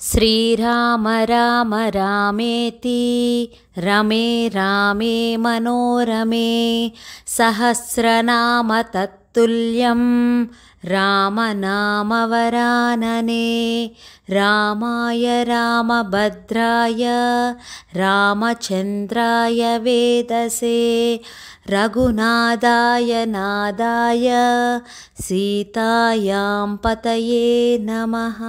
श्रीराम राम रामेति रमे रामे मनोरमे सहस्रनाम तत्तुल्यं रामनामवरानने रामाय रामभद्राय रामचन्द्राय वेदसे रघुनाथाय नाथाय सीतायां पतये नमः।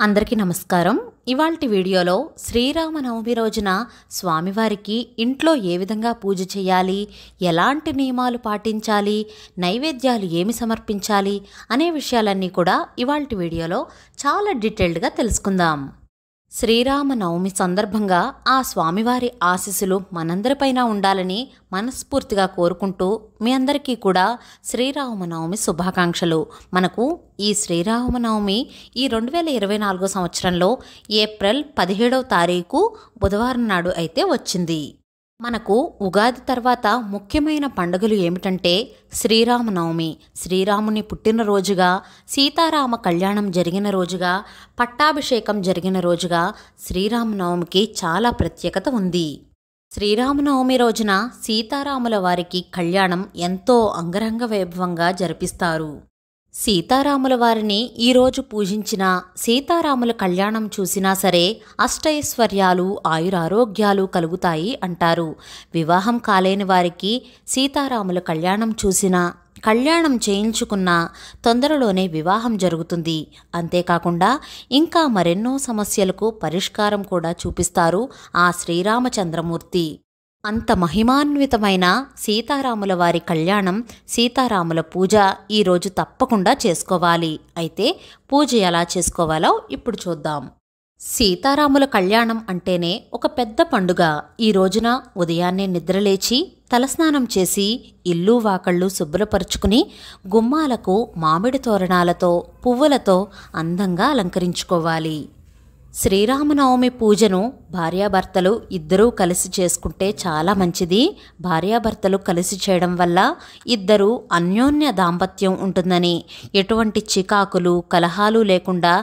అందరికీ నమస్కారం। ఇవాల్టి వీడియోలో శ్రీరామనవమి రోజున స్వామివారికి ఇంట్లో ఏ విధంగా పూజ చేయాలి, ఎలాంటి నియమాలు పాటించాలి, నైవేద్యాలు ఏమి సమర్పించాలి అనే విషయాలన్నీ కూడా ఇవాల్టి వీడియోలో చాలా డీటెయిల్డ్గా తెలుసుకుందాం। శ్రీరామనవమి సందర్భంగా ఆ స్వామివారి ఆశీస్సులు మనందరిపైన ఉండాలని మనస్ఫూర్తిగా కోరుకుంటూ మీ అందరికీ కూడా శ్రీరామనవమి శుభాకాంక్షలు। మనకు ఈ శ్రీరామనవమి ఈ 2024 సంవత్సరంలో ఏప్రిల్ 17వ తారీఖు బుధవారం నాడు అయితే వచ్చింది। మనకు ఉగాది తర్వాత ముఖ్యమైన పండుగలు ఏమిటంటే శ్రీరామనవమి, శ్రీరాముని పుట్టినరోజుగా, సీతారామ కళ్యాణం జరిగిన రోజుగా, పట్టాభిషేకం జరిగిన రోజుగా శ్రీరామనవమికి చాలా ప్రత్యేకత ఉంది। శ్రీరామనవమి రోజున సీతారాముల వారికి కళ్యాణం ఎంతో అంగరంగ వైభవంగా జరిపిస్తారు। సీతారాముల వారిని ఈరోజు పూజించిన, సీతారాముల కళ్యాణం చూసినా సరే అష్టైశ్వర్యాలు ఆయురారోగ్యాలు కలుగుతాయి అంటారు। వివాహం కాలేని వారికి సీతారాముల కళ్యాణం చూసినా, కళ్యాణం చేయించుకున్న తొందరలోనే వివాహం జరుగుతుంది। అంతేకాకుండా ఇంకా మరెన్నో సమస్యలకు పరిష్కారం కూడా చూపిస్తారు ఆ శ్రీరామచంద్రమూర్తి। అంత మహిమాన్వితమైన సీతారాముల వారి కళ్యాణం, సీతారాముల పూజ ఈరోజు తప్పకుండా చేసుకోవాలి। అయితే పూజ ఎలా చేసుకోవాలో ఇప్పుడు చూద్దాం। సీతారాముల కళ్యాణం అంటేనే ఒక పెద్ద పండుగ। ఈ రోజున ఉదయాన్నే నిద్రలేచి తలస్నానం చేసి ఇల్లు వాకళ్ళు శుభ్రపరుచుకుని గుమ్మాలకు మామిడి తోరణాలతో పువ్వులతో అందంగా అలంకరించుకోవాలి। శ్రీరామనవమి పూజను భార్యాభర్తలు ఇద్దరూ కలిసి చేసుకుంటే చాలా మంచిది। భార్యాభర్తలు కలిసి చేయడం వల్ల ఇద్దరూ అన్యోన్య దాంపత్యం ఉంటుందని, ఎటువంటి చికాకులు కలహాలు లేకుండా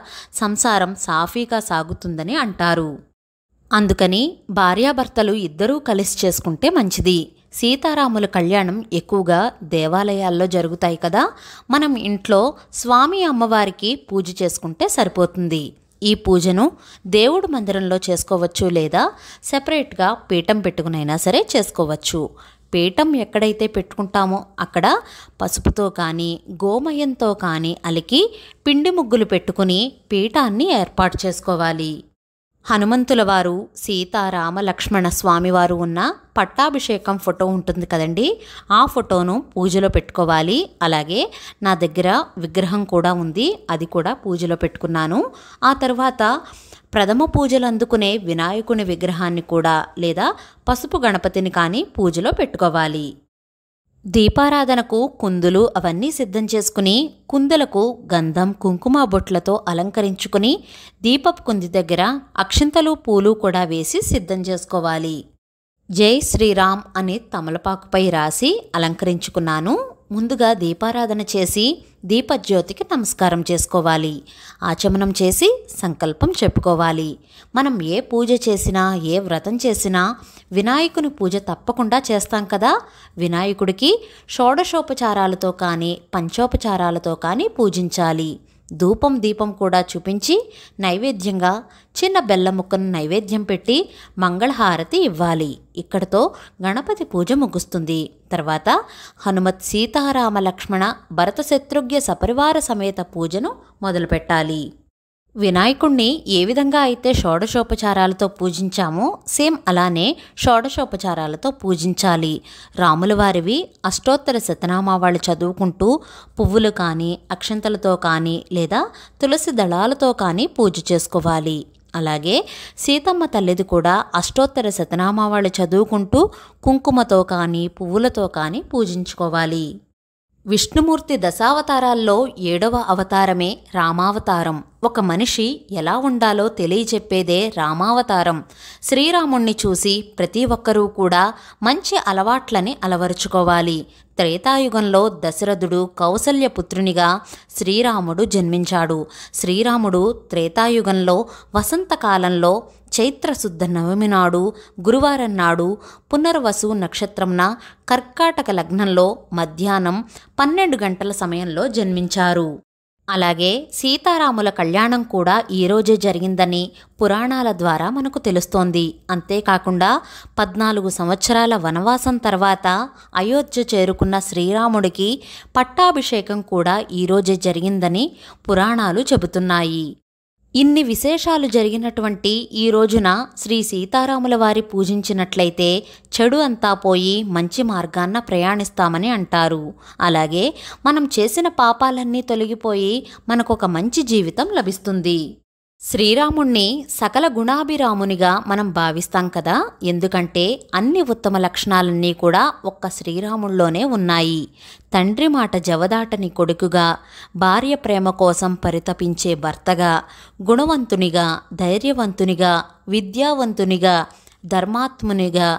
సంసారం సాఫీగా సాగుతుందని అంటారు। అందుకని భార్యాభర్తలు ఇద్దరూ కలిసి చేసుకుంటే మంచిది। సీతారాముల కళ్యాణం ఎక్కువగా దేవాలయాల్లో జరుగుతాయి కదా, మనం ఇంట్లో స్వామి అమ్మవారికి పూజ చేసుకుంటే సరిపోతుంది। ఈ పూజను దేవుడు మందిరంలో చేసుకోవచ్చు, లేదా సెపరేట్గా పీఠం పెట్టుకునైనా సరే చేసుకోవచ్చు। పీఠం ఎక్కడైతే పెట్టుకుంటామో అక్కడ పసుపుతో కానీ గోమయంతో కానీ అలికి పిండి ముగ్గులు పెట్టుకుని పీఠాన్ని ఏర్పాటు చేసుకోవాలి। హనుమంతుల వారు, సీతారామ లక్ష్మణ స్వామివారు ఉన్న పట్టాభిషేకం ఫోటో ఉంటుంది కదండి, ఆ ఫోటోను పూజలో పెట్టుకోవాలి। అలాగే నా దగ్గర విగ్రహం కూడా ఉంది, అది కూడా పూజలో పెట్టుకున్నాను। ఆ తర్వాత ప్రథమ పూజలు అందుకునే వినాయకుని విగ్రహాన్ని కూడా, లేదా పసుపు గణపతిని కానీ పూజలో పెట్టుకోవాలి। దీపారాధనకు కుందులు అవన్నీ సిద్ధం చేసుకుని కుందులకు గంధం కుంకుమ బొట్లతో అలంకరించుకుని దీపపు కుంది దగ్గర అక్షింతలు పూలు కూడా వేసి సిద్ధం చేసుకోవాలి। జై శ్రీరామ్ అని తమలపాకుపై రాసి అలంకరించుకున్నాను। ముందుగా దీపారాధన చేసి దీపజ్యోతికి నమస్కారం చేసుకోవాలి। ఆచమనం చేసి సంకల్పం చెప్పుకోవాలి। మనం ఏ పూజ చేసినా, ఏ వ్రతం చేసినా వినాయకుని పూజ తప్పకుండా చేస్తాం కదా, వినాయకుడికి షోడశోపచారాలతో కానీ పంచోపచారాలతో కానీ పూజించాలి। ధూపం దీపం కూడా చూపించి నైవేద్యంగా చిన్న బెల్లం ముక్కను నైవేద్యం పెట్టి మంగళహారతి ఇవ్వాలి। ఇక్కడతో గణపతి పూజ ముగుస్తుంది। తర్వాత హనుమత్ సీతారామ లక్ష్మణ భరత శత్రుఘ్న సపరివార సమేత పూజను మొదలుపెట్టాలి। వినాయకుణ్ణి ఏ విధంగా అయితే షోడశోపచారాలతో పూజించామో సేమ్ అలానే షోడశోపచారాలతో పూజించాలి। రాముల వారివి అష్టోత్తర శతనామావాళ్ళు చదువుకుంటూ పువ్వులు కానీ అక్షంతలతో కానీ లేదా తులసి దళాలతో కానీ పూజ చేసుకోవాలి। అలాగే సీతమ్మ తల్లిది కూడా అష్టోత్తర శతనామావాళ్ళు చదువుకుంటూ కుంకుమతో కానీ పువ్వులతో కానీ పూజించుకోవాలి। విష్ణుమూర్తి దశావతారాల్లో 7వ అవతారమే రామావతారం। ఒక మనిషి ఎలా ఉండాలో తెలియచెప్పేదే రామావతారం. శ్రీరాముణ్ణి చూసి ప్రతి ఒక్కరూ కూడా మంచి అలవాట్లని అలవరుచుకోవాలి. త్రేతాయుగంలో దశరథుడు కౌసల్యపుత్రునిగా శ్రీరాముడు జన్మించాడు. శ్రీరాముడు త్రేతాయుగంలో వసంతకాలంలో చైత్రశుద్ధ నవమి నాడు గురువారం నాడు పునర్వసు నక్షత్రంన కర్కాటక లగ్నంలో మధ్యాహ్నం 12 గంటల సమయంలో జన్మించారు. అలాగే సీతారాముల కళ్యాణం కూడా ఈరోజే జరిగిందని పురాణాల ద్వారా మనకు తెలుస్తోంది. అంతేకాకుండా 14 సంవత్సరాల వనవాసం తర్వాత అయోధ్య చేరుకున్న శ్రీరాముడికి పట్టాభిషేకం కూడా ఈరోజే జరిగిందని పురాణాలు చెబుతున్నాయి. ఇన్ని విశేషాలు జరిగినటువంటి ఈ రోజున శ్రీ సీతారాముల వారి పూజించినట్లయితే చెడు అంతా పోయి మంచి మార్గాన్న ప్రయాణిస్తామని అంటారు. అలాగే మనం చేసిన పాపాలన్నీ తొలగిపోయి మనకొక మంచి జీవితం లభిస్తుంది. శ్రీరాముణ్ణి సకల గుణాభిరామునిగా మనం భావిస్తాం కదా. ఎందుకంటే అన్ని ఉత్తమ లక్షణాలన్నీ కూడా ఒక్క శ్రీరాముల్లోనే ఉన్నాయి. తండ్రి మాట జవదాటని కొడుకుగా, భార్య ప్రేమ కోసం పరితపించే భర్తగా, గుణవంతునిగా, ధైర్యవంతునిగా, విద్యావంతునిగా, ధర్మాత్మునిగా,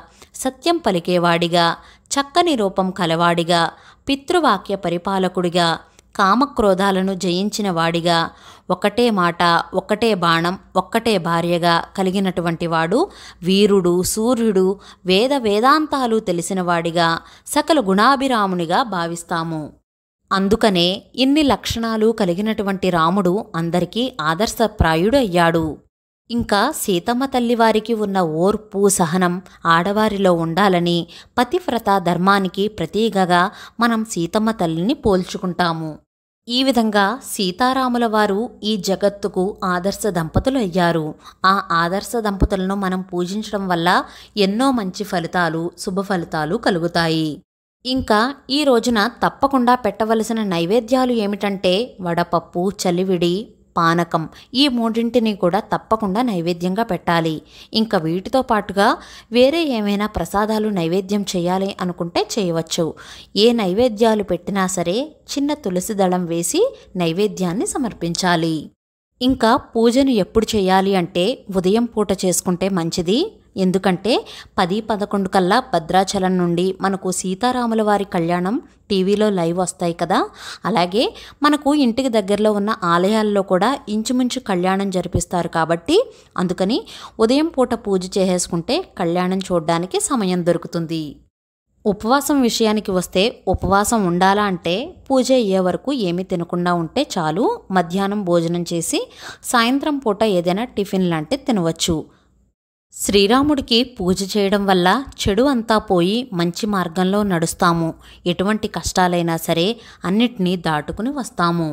సత్యం పలికేవాడిగా, చక్కని రూపం కలవాడిగా, పితృవాక్య పరిపాలకుడిగా, కామక్రోధాలను జయించిన వాడిగా, ఒకటే మాట ఒక్కటే బాణం ఒక్కటే భార్యగా కలిగినటువంటి వాడు వీరుడు, సూర్యుడు, వేదాంతాలు తెలిసినవాడిగా, సకల గుణాభిరామునిగా భావిస్తాము. అందుకనే ఇన్ని లక్షణాలు కలిగినటువంటి రాముడు అందరికీ ఆదర్శప్రాయుడు అయ్యాడు. ఇంకా సీతమ్మ తల్లివారికి ఉన్న ఓర్పు, సహనం ఆడవారిలో ఉండాలని పతివ్రత ధర్మానికి ప్రతీకగా మనం సీతమ్మ తల్లిని పోల్చుకుంటాము. ఈ విధంగా సీతారాముల వారు ఈ జగత్తుకు ఆదర్శ దంపతులు అయ్యారు. ఆ ఆదర్శ దంపతులను మనం పూజించడం వల్ల ఎన్నో మంచి ఫలితాలు, శుభ ఫలితాలు కలుగుతాయి. ఇంకా ఈ రోజున తప్పకుండా పెట్టవలసిన నైవేద్యాలు ఏమిటంటే వడపప్పు, చలివిడి, పానకం, ఈ మూడింటిని కూడా తప్పకుండా నైవేద్యంగా పెట్టాలి. ఇంకా వీటితో పాటుగా వేరే ఏమైనా ప్రసాదాలు నైవేద్యం చేయాలి అనుకుంటే చేయవచ్చు. ఏ నైవేద్యాలు పెట్టినా సరే చిన్న తులసి దళం వేసి నైవేద్యాన్ని సమర్పించాలి. ఇంకా పూజను ఎప్పుడు చేయాలి అంటే ఉదయం పూట చేసుకుంటే మంచిది. ఎందుకంటే 10-11 కల్లా భద్రాచలం నుండి మనకు సీతారాముల వారి కళ్యాణం టీవీలో లైవ్ వస్తాయి కదా. అలాగే మనకు ఇంటికి దగ్గరలో ఉన్న ఆలయాల్లో కూడా ఇంచుమించు కళ్యాణం జరిపిస్తారు. కాబట్టి అందుకని ఉదయం పూట పూజ చేసేసుకుంటే కళ్యాణం చూడడానికి సమయం దొరుకుతుంది. ఉపవాసం విషయానికి వస్తే ఉపవాసం ఉండాలా అంటే పూజ అయ్యే వరకు ఏమీ తినకుండా ఉంటే చాలు. మధ్యాహ్నం భోజనం చేసి సాయంత్రం పూట ఏదైనా టిఫిన్ లాంటిది తినవచ్చు. శ్రీరాముడికి పూజ చేయడం వల్ల చెడు అంతా పోయి మంచి మార్గంలో నడుస్తాము. ఎటువంటి కష్టాలైనా సరే అన్నిటినీ దాటుకుని వస్తాము.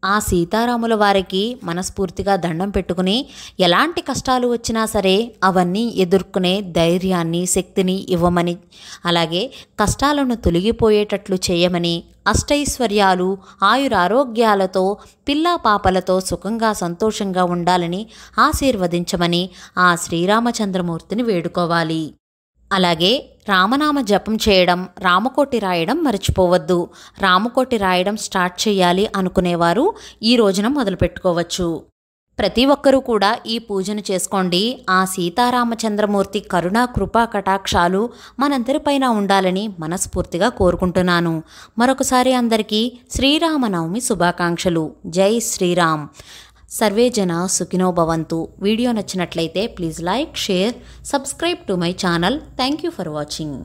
ఆ సీతారాముల వారికి మనస్ఫూర్తిగా దండం పెట్టుకుని ఎలాంటి కష్టాలు వచ్చినా సరే అవన్నీ ఎదుర్కొనే ధైర్యాన్ని, శక్తిని ఇవ్వమని, అలాగే కష్టాలను తొలగిపోయేటట్లు చేయమని, అష్టైశ్వర్యాలు, ఆయురారోగ్యాలతో, పిల్లా పాపలతో సుఖంగా సంతోషంగా ఉండాలని ఆశీర్వదించమని ఆ శ్రీరామచంద్రమూర్తిని వేడుకోవాలి. అలాగే రామనామ జపం చేయడం, రామకోటి రాయడం మర్చిపోవద్దు. రామకోటి రాయడం స్టార్ట్ చేయాలి అనుకునేవారు ఈ రోజున మొదలుపెట్టుకోవచ్చు. ప్రతి ఒక్కరూ కూడా ఈ పూజను చేసుకోండి. ఆ సీతారామచంద్రమూర్తి కరుణా కృపా కటాక్షాలు మనందరిపైన ఉండాలని మనస్ఫూర్తిగా కోరుకుంటున్నాను. మరొకసారి అందరికీ శ్రీరామనవమి శుభాకాంక్షలు. జై శ్రీరామ్. సర్వే జన సుఖినో భవంతు. వీడియో నచ్చినట్లయితే please like, share, subscribe to my channel. Thank you for watching.